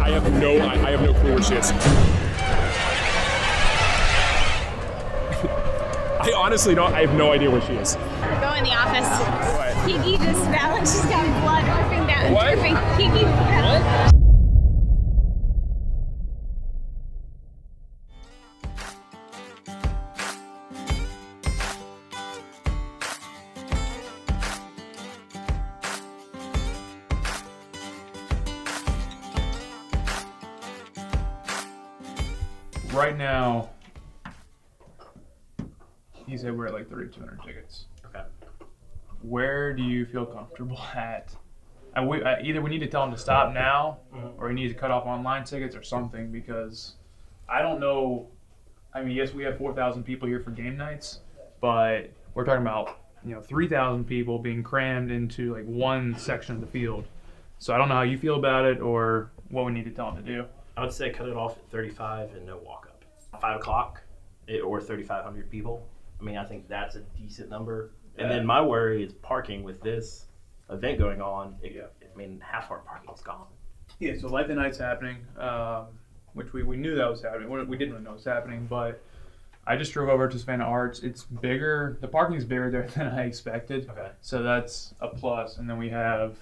I have no clue where she is. I honestly don't. I have no idea where she is. Go in the office. What? Kiki just fell and she's got blood dripping down. What? Kiki. What? Right now, he said we're at like 3,200 tickets. Okay. Where do you feel comfortable at? Either we need to tell him to stop now, or we need to cut off online tickets or something, because I don't know. I mean, yes, we have 4,000 people here for game nights, but we're talking about 3,000 people being crammed into like one section of the field. So I don't know how you feel about it or what we need to tell him to do. I would say cut it off at 35 and no walk up. 5 o'clock or 3,500 people. I mean, I think that's a decent number. And then my worry is parking with this event going on. I mean, half our parking is gone. Yeah, so Light the Night's happening, which we knew that was happening. We didn't really know it was happening, but I just drove over to Savannah Arts. It's bigger. The parking's bigger there than I expected. Okay. So that's a plus. And then we have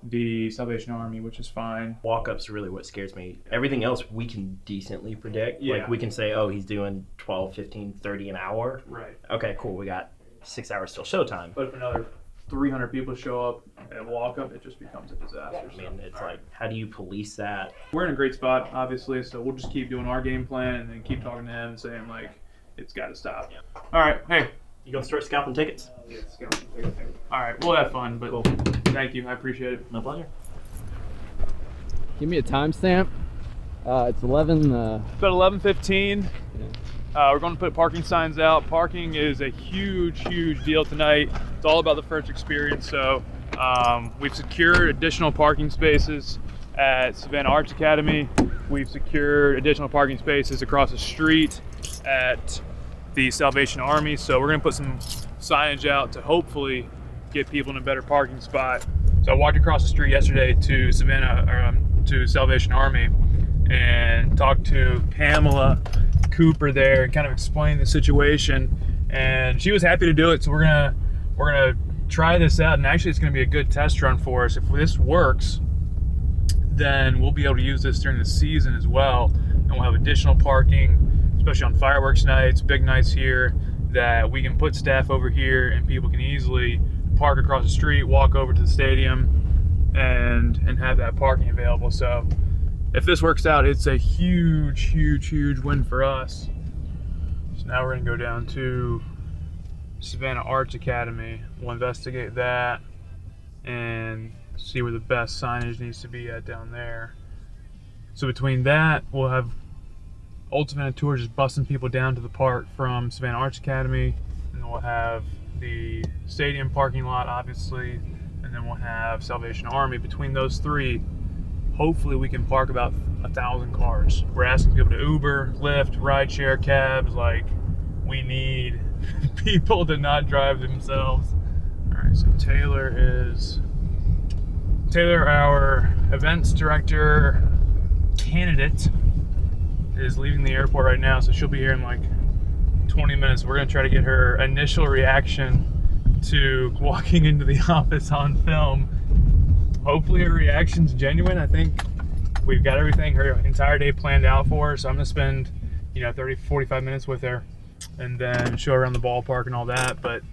the Salvation Army, which is fine. Walk-up's really what scares me. Everything else we can decently predict. Yeah. Like we can say, oh, he's doing 12, 15, 30 an hour. Right. Okay, cool. We got 6 hours till showtime. But if another 300 people show up at walk-up, it just becomes a disaster. I mean, it's like, how do you police that? We're in a great spot, obviously, so we'll just keep doing our game plan and then keep talking to him and saying, like, it's got to stop. Yeah. All right. Hey. You gonna start scalping tickets? All right. We'll have fun, but cool. Thank you. I appreciate it. My pleasure. Give me a timestamp. It's 11. It's about 11:15. We're going to put parking signs out. Parking is a huge deal tonight. It's all about the first experience. So we've secured additional parking spaces at Savannah Arts Academy. We've secured additional parking spaces across the street at the Salvation Army. So we're going to put some signage out to hopefully get people in a better parking spot. So I walked across the street yesterday to to Salvation Army and talked to Pamela Cooper there and kind of explained the situation, and she was happy to do it. So we're gonna try this out, and actually it's gonna be a good test run for us. If this works, then we'll be able to use this during the season as well, and we'll have additional parking, especially on fireworks nights, big nights here, that we can put staff over here and people can easily park across the street, walk over to the stadium, and have that parking available. So if this works out, it's a huge win for us. So now we're gonna go down to Savannah Arts Academy. We'll investigate that and see where the best signage needs to be at down there. So between that, we'll have Old Savannah Tour just busing people down to the park from Savannah Arts Academy, and then we'll have the stadium parking lot, obviously, and then we'll have Salvation Army. Between those three, hopefully we can park about 1,000 cars. We're asking people to Uber, Lyft, rideshare, cabs. Like, we need people to not drive themselves. All right, so Taylor, our events director candidate, is leaving the airport right now, so she'll be here in like 20 minutes. We're gonna try to get her initial reaction to walking into the office on film. Hopefully her reaction's genuine. I think we've got everything, her entire day planned out for her, so I'm gonna spend 30, 45 minutes with her and then show her around the ballpark and all that. But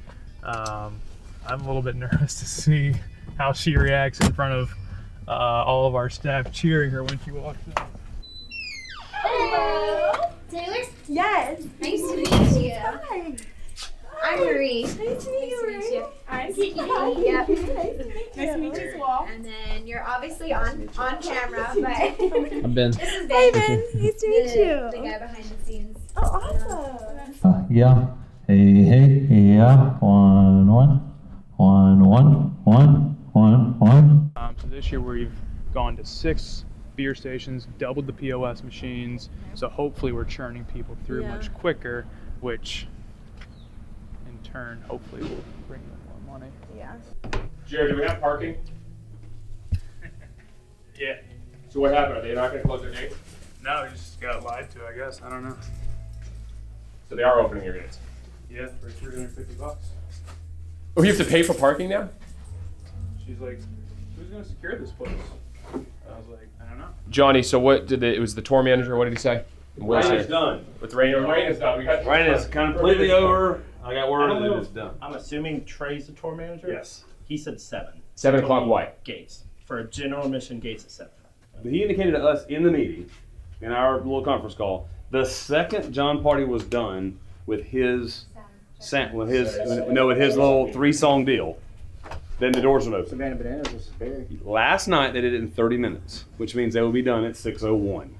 I'm a little bit nervous to see how she reacts in front of all of our staff cheering her when she walks in. Hello. Taylor? Yes. Nice to meet you. Hi. I'm Marie. Nice to meet you, Marie. I'm Kiki. Hi. Yep. Nice to meet you as well. And then you're obviously on camera, but I'm Ben. this is Hey, Ben. Ben. Nice to meet you. The guy behind the scenes. Oh, awesome. Yeah. Hey, yeah. 1 1 1 1 1 1 1. So this year we've gone to 6 beer stations, doubled the POS machines, so hopefully we're churning people through much quicker, which in turn hopefully will bring them more money. Yeah. Jared, do we have parking? Yeah. So what happened? Are they not going to close their gates? No, we just got lied to, I guess. I don't know. So they are opening your gates. Yeah, for $350. Oh, you have to pay for parking now? She's like, who's gonna secure this place? I was like, I don't know. Johnny, so what did it was the tour manager, what did he say? Rain is done. With rain is done. We got Rain is completely over. I got word that that it's done. I'm assuming Trey's the tour manager? Yes. He said 7. 7 o'clock what? Gates. For general admission, gates at 7. But he indicated to us in the meeting, in our little conference call, the second Jon Pardi was done with his with his little 3-song deal, then the doors would open. Savannah Banana was very. Last night they did it in 30 minutes, which means they will be done at 6:01.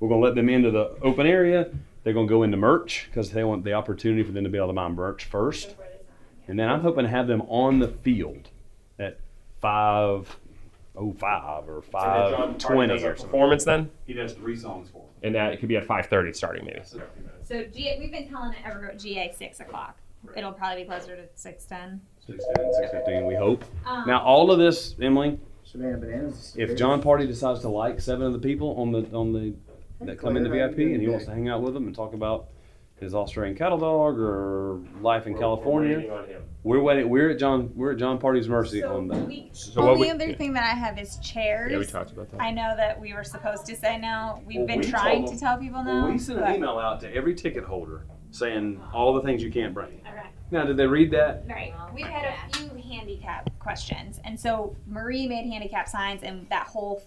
We're gonna let them into the open area. They're gonna go into merch because they want the opportunity for them to be able to buy merch first, and then I'm hoping to have them on the field at 5:05 or 5:20 or something. Performance then? He does 3 songs for them. And that it could be at 5:30 starting maybe. So we've been telling everyone GA 6 o'clock. It'll probably be closer to 6:10. 6:10, 6:15, we hope. Now all of this, Emily, Savannah Bananas. if Jon Pardi decides to like 7 of the people on the that come into VIP and he wants to hang out with them and talk about his Australian cattle dog or life in California, Waiting on him. we're waiting. We're at Jon Pardi's mercy on that. Only other thing that I have is chairs. Yeah, we talked about that. I know that we were supposed to say no. We've Well, been we trying told to them- tell people no. Well, we sent but- an email out to every ticket holder saying all the things you can't bring. Okay. Now, did they read that? Right. We've had a few handicap questions, and so Marie made handicap signs, and that whole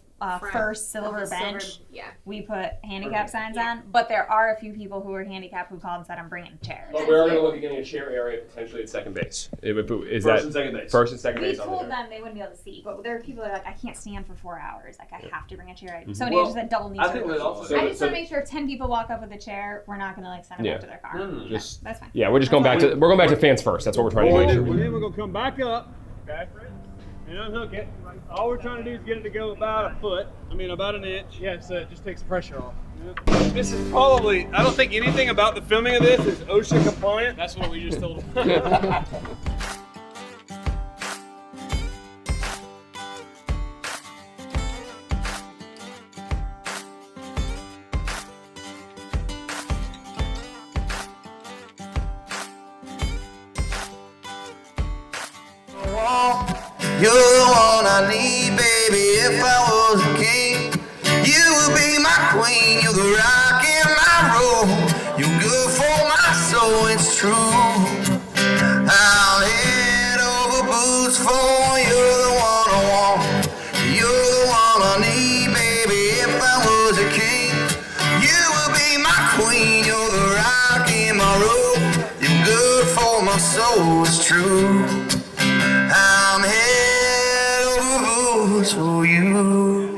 first silver bench, Yeah. we put handicap signs on. But there are a few people who are handicapped who called and said, "I'm bringing chairs." But we are going to look at getting a chair area potentially at second base. Is First that and second base. First and second We base on told there. them they wouldn't be able to see, but there are people that are like, "I can't stand for 4 hours. Like I have to bring a chair." Somebody Well, just said double knee I think surgery. that also. I just want to make sure if 10 people walk up with a chair, we're not going to like send them Yeah. up to their car. No. Just That's fine. yeah, we're just going back to fans first. That's what we're trying to do. Then we're gonna come back up, okay, and unhook it. All we're trying to do is get it to go about an inch. Yeah, so it just takes pressure off. This is probably, I don't think anything about the filming of this is OSHA compliant. That's what we just told them. You're the one I need, baby. If I was a king, you would be my queen. You're the rock in my roll. You're good for my soul, it's true. I'll head over boots for you. You're the one I want. You're the one I need, baby. If I was a king, you would be my queen. You're the rock in my roll. You're good for my soul, it's true. I'm head over boots for you.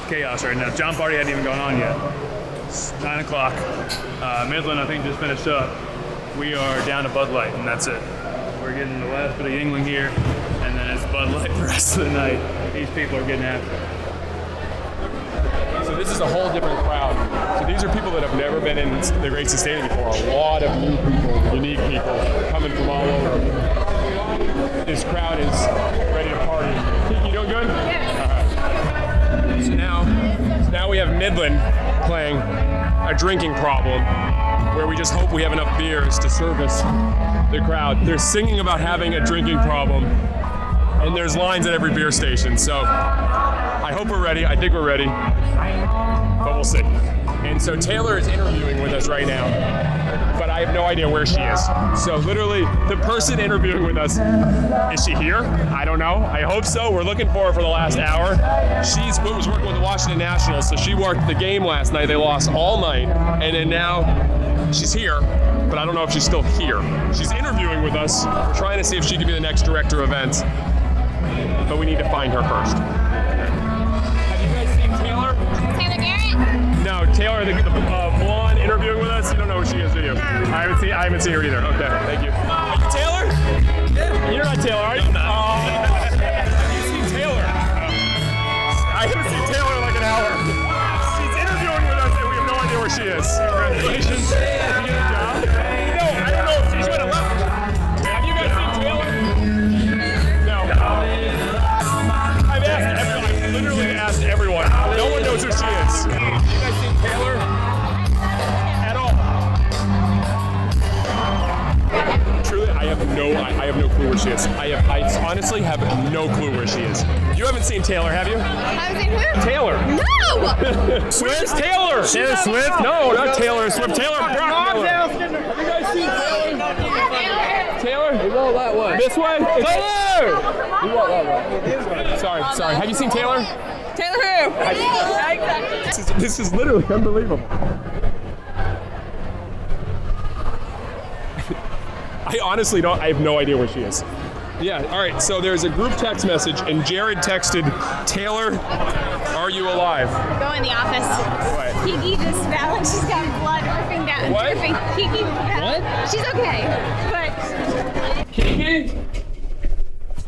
Chaos right now. Jon Pardi hadn't even gone on yet. It's 9 o'clock. Midland, I think, just finished up. We are down to Bud Light, and that's it. We're getting the last bit of Yingling here, and then it's Bud Light the rest of the night. These people are getting after it. So this is a whole different crowd. So these are people that have never been in the Great Stadium before. A lot of new people, unique people coming from all over. This crowd is ready to party. You doing good? Yeah. So now we have Midland playing a drinking problem where we just hope we have enough beers to service the crowd. They're singing about having a drinking problem, and there's lines at every beer station. So I hope we're ready. I think we're ready, but we'll see. And so Taylor is interviewing with us right now, but I I have no idea where she is. So literally, the person interviewing with us, is she here? I don't know. I hope so. We're looking for her for the last hour. She was working with the Washington Nationals, so she worked the game last night. They lost all night, and then now she's here, but I don't know if she's still here. She's interviewing with us. We're trying to see if she could be the next director of events, but we need to find her first. Have you guys seen Taylor? Taylor Garrett? No, Taylor, the blonde interviewing with us. You don't know who she is, do you? I haven't seen her either. Okay, thank you. Are you Taylor? Yeah. You're not Taylor, are you? I'm not. Have you seen Taylor? I haven't seen Taylor in like an hour. She's interviewing with us, and we have no idea where she is. Congratulations. Did you get a job? No, I don't know. She might have left. Have you guys seen Taylor? No. I've literally asked everyone. No one knows who she is. Have you guys seen Taylor? At all? Truly, I have no clue where she is. I honestly have no clue where she is. You haven't seen Taylor, have you? Haven't seen who? Taylor. No! Swift? Taylor. Taylor Swift? No, not Taylor Swift. Taylor Brock Miller. Have you guys seen Taylor? Taylor? He won't that way. This way? Taylor! He won't that way. Sorry. Have you seen Taylor? Taylor who? This is literally unbelievable. I honestly don't. I have no idea where she is. Yeah. All right. So there's a group text message, and Jared texted, "Taylor, are you alive?" Go in the office. What? Kiki just fell and she's got blood dripping down. What? Kiki fell. What? She's okay, but Kiki?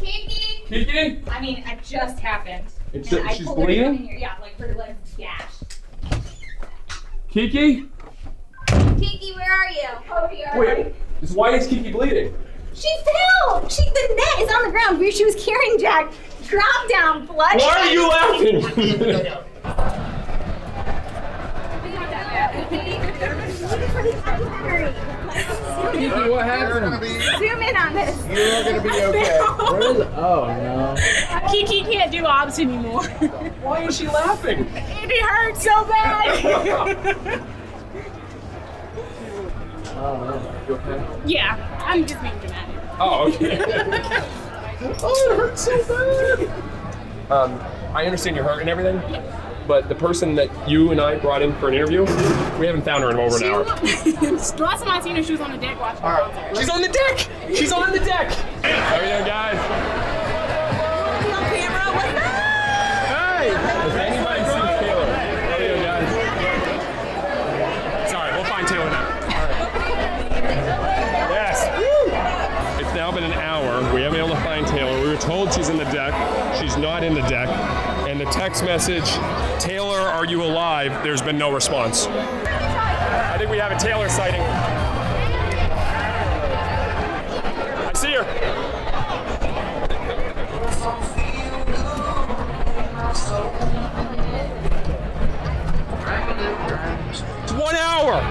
Kiki. Kiki? I mean, it just happened. It's And I she's pulled her in bleeding? here. Yeah, like her leg's gashed. Kiki? Kiki, where are you? Over here. Wait. Why is Kiki bleeding? She fell. The net is on the ground where she was carrying Jack. Drop down, blood. Why are you laughing? Kiki, what happened? Zoom in on this. You're gonna be okay. Where is it? Oh no. Kiki can't do obs anymore. Why is she laughing? It hurts so bad. Oh man. You okay? Yeah, I'm just being dramatic. Oh, okay. Oh, it hurts so bad. I understand you're hurt and everything, but the person that you and I brought in for an interview, we haven't found her in over an hour. Last time I seen her, she was on the deck watching the concert. She's on the deck! She's on the deck! How are you doing, guys? On camera, what's up? Hey! Has anybody seen Taylor? How are you doing, guys? Sorry, we'll find Taylor now. Yes. Woo! It's now been an hour. We haven't been able to find Taylor. We were told she's in the deck. She's not in the deck. And the text message, "Taylor, are you alive?" There's been no response. I think we have a Taylor sighting. I see her. It's 1 hour.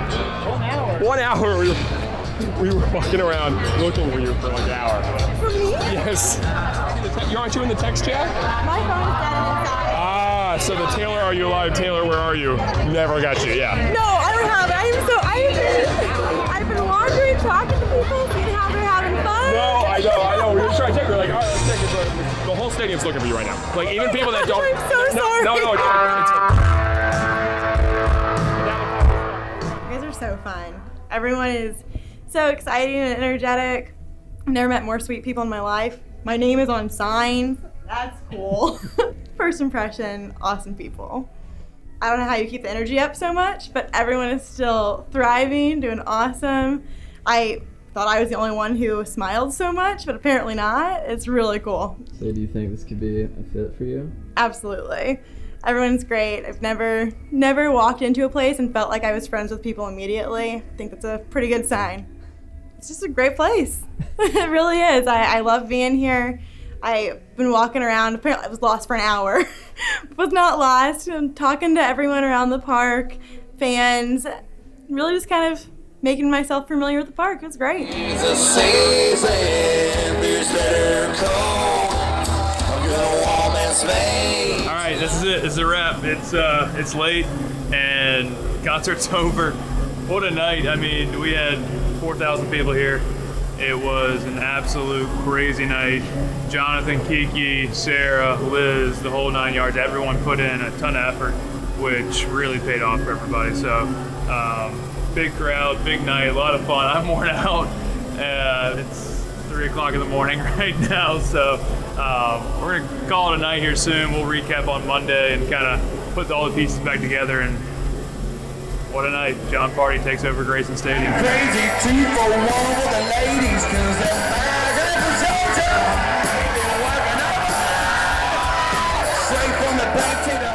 1 hour. 1 hour. We were walking around looking for you for like an hour. For me? Yes. Aren't you in the text chat? My phone is dead inside. Ah, so the Taylor, are you alive? Taylor, where are you? Never got you. Yeah. No, I don't have it. I've been wandering, talking to people, seeing how they're having fun. No, I know. We were trying to check. We're like, all right, let's check this. The whole stadium's looking for you right now. Like even people that don't. I'm so sorry. No. You guys are so fun. Everyone is so exciting and energetic. I've never met more sweet people in my life. My name is on signs. That's cool. First impression, awesome people. I don't know how you keep the energy up so much, but everyone is still thriving, doing awesome. I thought I was the only one who smiled so much, but apparently not. It's really cool. So do you think this could be a fit for you? Absolutely. Everyone's great. I've never walked into a place and felt like I was friends with people immediately. I think that's a pretty good sign. It's just a great place. It really is. I love being here. I've been walking around. Apparently I was lost for an hour. Was not lost. I'm talking to everyone around the park, fans, really just kind of making myself familiar with the park. It was great. All right, this is it. This is a wrap. It's late and concert's over. What a night. I mean, we had 4,000 people here. It was an absolute crazy night. Jonathan, Kiki, Sarah, Liz, the whole 9 yards, everyone put in a ton of effort, which really paid off for everybody. So big crowd, big night, a lot of fun. I'm worn out. It's 3 o'clock in the morning right now, so we're gonna call it a night here soon. We'll recap on Monday and kind of put all the pieces back together. And what a night. Jon Pardi takes over Grayson Stadium. Crazy 2 for 1 with the ladies, cause that bag of potato, straight from the back to the